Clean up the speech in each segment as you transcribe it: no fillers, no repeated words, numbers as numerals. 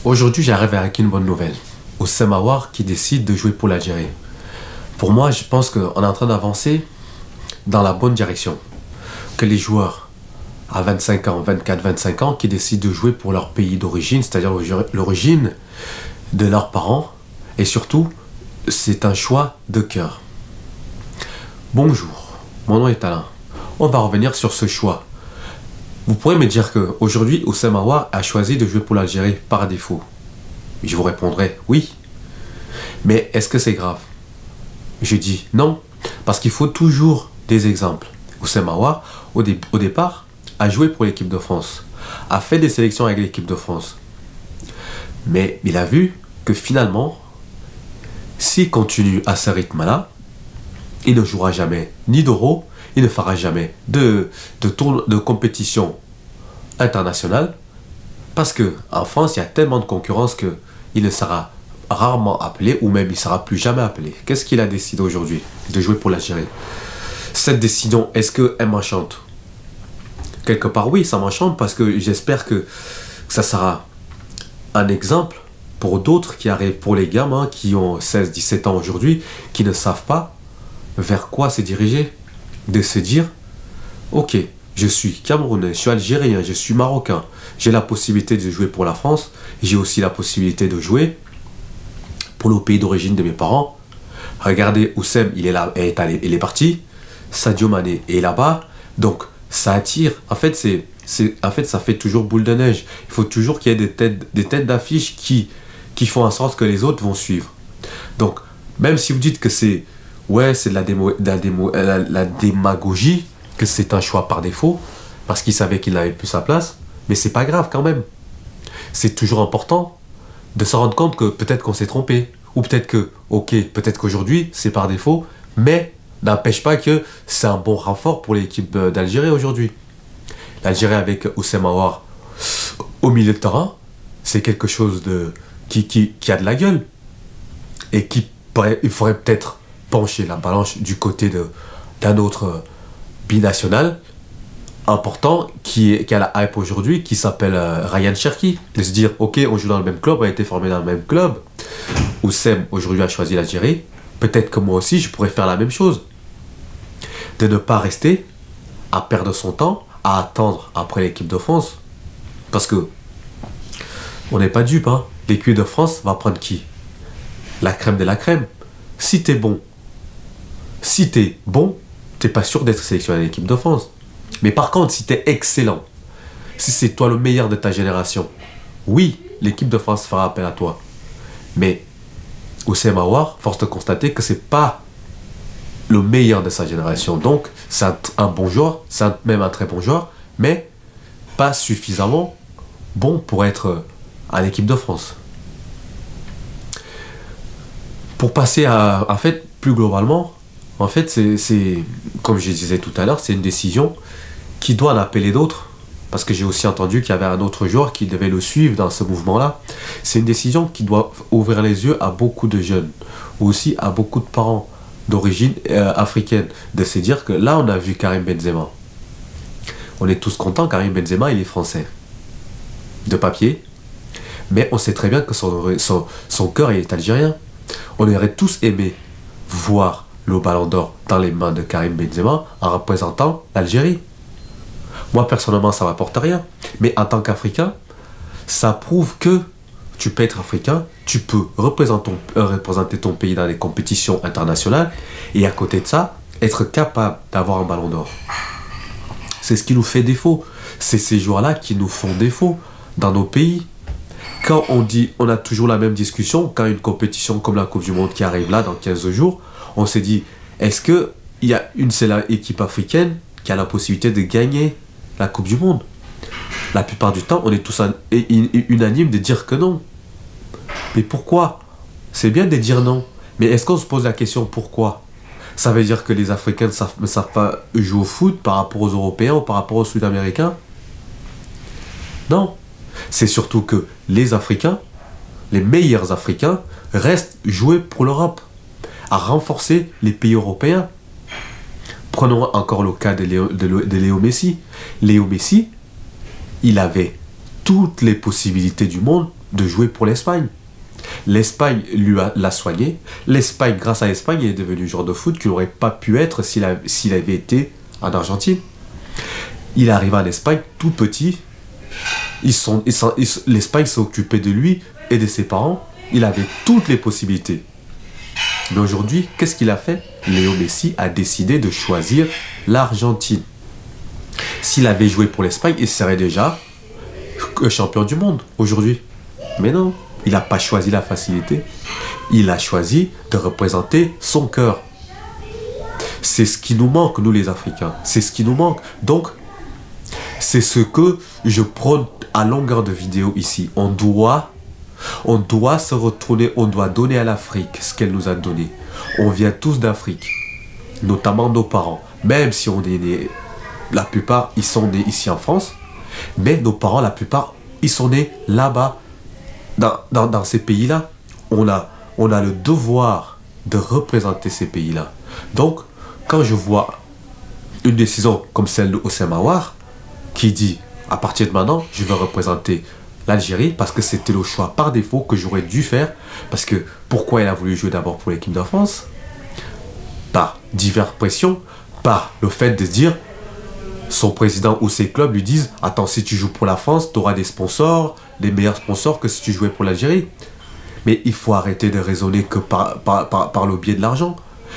Aujourd'hui, j'arrive avec une bonne nouvelle. Oussem Aouar qui décide de jouer pour l'Algérie. Pour moi, je pense qu'on est en train d'avancer dans la bonne direction. Que les joueurs à 25 ans, 24, 25 ans, qui décident de jouer pour leur pays d'origine, c'est-à-dire l'origine de leurs parents, et surtout, c'est un choix de cœur. Bonjour, mon nom est Alain. On va revenir sur ce choix. Vous pourrez me dire qu'aujourd'hui, Oussem Aouar a choisi de jouer pour l'Algérie par défaut. Je vous répondrai oui. Mais est-ce que c'est grave? Je dis non, parce qu'il faut toujours des exemples. Oussem Aouar, au départ, a joué pour l'équipe de France, a fait des sélections avec l'équipe de France. Mais il a vu que finalement, s'il continue à ce rythme-là, il ne jouera jamais ni d'Euro, il ne fera jamais de compétition internationale, parce qu'en France, il y a tellement de concurrence qu'il ne sera rarement appelé, ou même il ne sera plus jamais appelé. Qu'est-ce qu'il a décidé aujourd'hui de jouer pour l'Algérie? Cette décision, est-ce qu'elle m'enchante? Quelque part, oui, ça m'enchante, parce que j'espère que ça sera un exemple pour d'autres qui arrivent, pour les gamins qui ont 16, 17 ans aujourd'hui, qui ne savent pas vers quoi se diriger, de se dire, ok, je suis Camerounais, je suis Algérien, je suis Marocain, j'ai la possibilité de jouer pour la France, j'ai aussi la possibilité de jouer pour le pays d'origine de mes parents. Regardez, Oussem, il est là, il est parti, Sadio Mané est là-bas, donc ça attire. En fait, ça fait toujours boule de neige. Il faut toujours qu'il y ait des têtes d'affiche qui font en sorte que les autres vont suivre. Donc, même si vous dites que c'est de la démagogie, que c'est un choix par défaut, parce qu'il savait qu'il n'avait plus sa place, mais c'est pas grave quand même. C'est toujours important de se rendre compte que peut-être qu'on s'est trompé, ou peut-être que, ok, peut-être qu'aujourd'hui c'est par défaut, mais n'empêche pas que c'est un bon renfort pour l'équipe d'Algérie aujourd'hui. L'Algérie avec Oussem Aouar au milieu de terrain, c'est quelque chose qui a de la gueule, et il faudrait peut-être pencher la balance du côté d'un autre binational important qui a la hype aujourd'hui, qui s'appelle Ryan Cherki. De se dire, ok, on joue dans le même club, on a été formé dans le même club. Oussem aujourd'hui a choisi l'Algérie. Peut-être que moi aussi je pourrais faire la même chose. De ne pas rester à perdre son temps, à attendre après l'équipe de France. Parce que on n'est pas dupe, hein. L'équipe de France va prendre qui? La crème de la crème. Si t'es bon, t'es pas sûr d'être sélectionné à l'équipe de France. Mais par contre, si t'es excellent, si c'est toi le meilleur de ta génération, oui, l'équipe de France fera appel à toi. Mais Oussem Aouar, force de constater que c'est pas le meilleur de sa génération. Donc, c'est un bon joueur, c'est même un très bon joueur, mais pas suffisamment bon pour être à l'équipe de France. Pour passer en fait, plus globalement, en fait, c'est comme je disais tout à l'heure, c'est une décision qui doit en appeler d'autres, parce que j'ai aussi entendu qu'il y avait un autre joueur qui devait le suivre dans ce mouvement-là. C'est une décision qui doit ouvrir les yeux à beaucoup de jeunes, ou aussi à beaucoup de parents d'origine africaine, de se dire que là, on a vu Karim Benzema. On est tous contents, Karim Benzema, il est français, de papier, mais on sait très bien que son cœur, il est algérien. On aurait tous aimé voir le ballon d'or dans les mains de Karim Benzema en représentant l'Algérie. Moi, personnellement, ça ne m'apporte rien. Mais en tant qu'Africain, ça prouve que tu peux être Africain, tu peux représenter ton pays dans les compétitions internationales, et à côté de ça, être capable d'avoir un ballon d'or. C'est ce qui nous fait défaut. C'est ces joueurs-là qui nous font défaut dans nos pays. Quand on a toujours la même discussion, quand une compétition comme la Coupe du Monde qui arrive là dans 15 jours, on s'est dit, est-ce qu'il y a une seule équipe africaine qui a la possibilité de gagner la Coupe du Monde? La plupart du temps, on est tous unanimes de dire que non. Mais pourquoi? C'est bien de dire non, mais est-ce qu'on se pose la question pourquoi? Ça veut dire que les Africains ne savent pas jouer au foot par rapport aux Européens ou par rapport aux Sud-Américains? Non. C'est surtout que les Africains, les meilleurs Africains, restent jouer pour l'Europe, à renforcer les pays européens. Prenons encore le cas de Léo Messi. Léo Messi, il avait toutes les possibilités du monde de jouer pour l'Espagne. L'Espagne l'a soigné. L'Espagne, grâce à l'Espagne, il est devenu joueur de foot qu'il n'aurait pas pu être s'il avait été en Argentine. Il est arrivé en Espagne tout petit. L'Espagne s'est occupée de lui et de ses parents. Il avait toutes les possibilités. Mais aujourd'hui, qu'est-ce qu'il a fait? Léo Messi a décidé de choisir l'Argentine. S'il avait joué pour l'Espagne, il serait déjà champion du monde aujourd'hui. Mais non, il n'a pas choisi la facilité. Il a choisi de représenter son cœur. C'est ce qui nous manque, nous les Africains. C'est ce qui nous manque. Donc, c'est ce que je prône à longueur de vidéo ici. On doit se retourner, on doit donner à l'Afrique ce qu'elle nous a donné. On vient tous d'Afrique, notamment nos parents. Même si on est nés, la plupart, ils sont nés ici en France. Mais nos parents, la plupart, ils sont nés là-bas, dans ces pays-là. On a le devoir de représenter ces pays-là. Donc, quand je vois une décision comme celle de Houssem Aouar, qui dit, à partir de maintenant, je vais représenter l'Algérie, parce que c'était le choix par défaut que j'aurais dû faire, parce que pourquoi il a voulu jouer d'abord pour l'équipe de France? Par diverses pressions, par le fait de se dire, son président ou ses clubs lui disent, attends, si tu joues pour la France, tu auras des sponsors, des meilleurs sponsors que si tu jouais pour l'Algérie. Mais il faut arrêter de raisonner que par le biais de l'argent.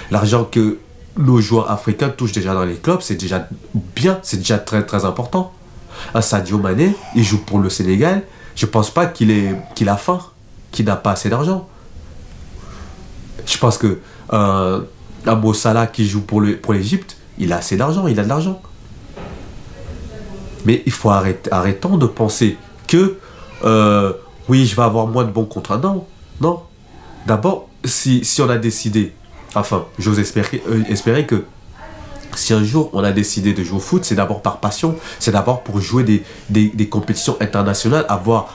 L'argent que nos joueurs africains touchent déjà dans les clubs, c'est déjà bien, c'est déjà très très important. Un Sadio Mané, il joue pour le Sénégal, je pense pas qu'il a faim, qu'il n'a pas assez d'argent. Je pense que un Mo Salah qui joue pour l'Égypte, il a assez d'argent, il a de l'argent. Mais il faut arrêtons de penser que oui, je vais avoir moins de bons contrats. Non, non. D'abord, si on a décidé, enfin, j'ose espérer que si un jour on a décidé de jouer au foot, c'est d'abord par passion, c'est d'abord pour jouer des compétitions internationales, avoir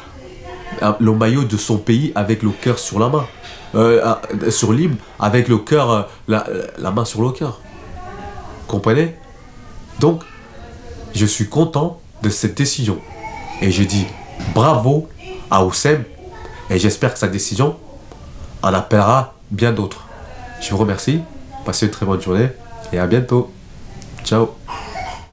le maillot de son pays avec le cœur sur la main, sur l'hymne, avec le cœur, la main sur le cœur. Comprenez? Donc, je suis content de cette décision. Et je dis bravo à Houssem. Et j'espère que sa décision en appellera bien d'autres. Je vous remercie. Passez une très bonne journée. Et à bientôt. Ciao.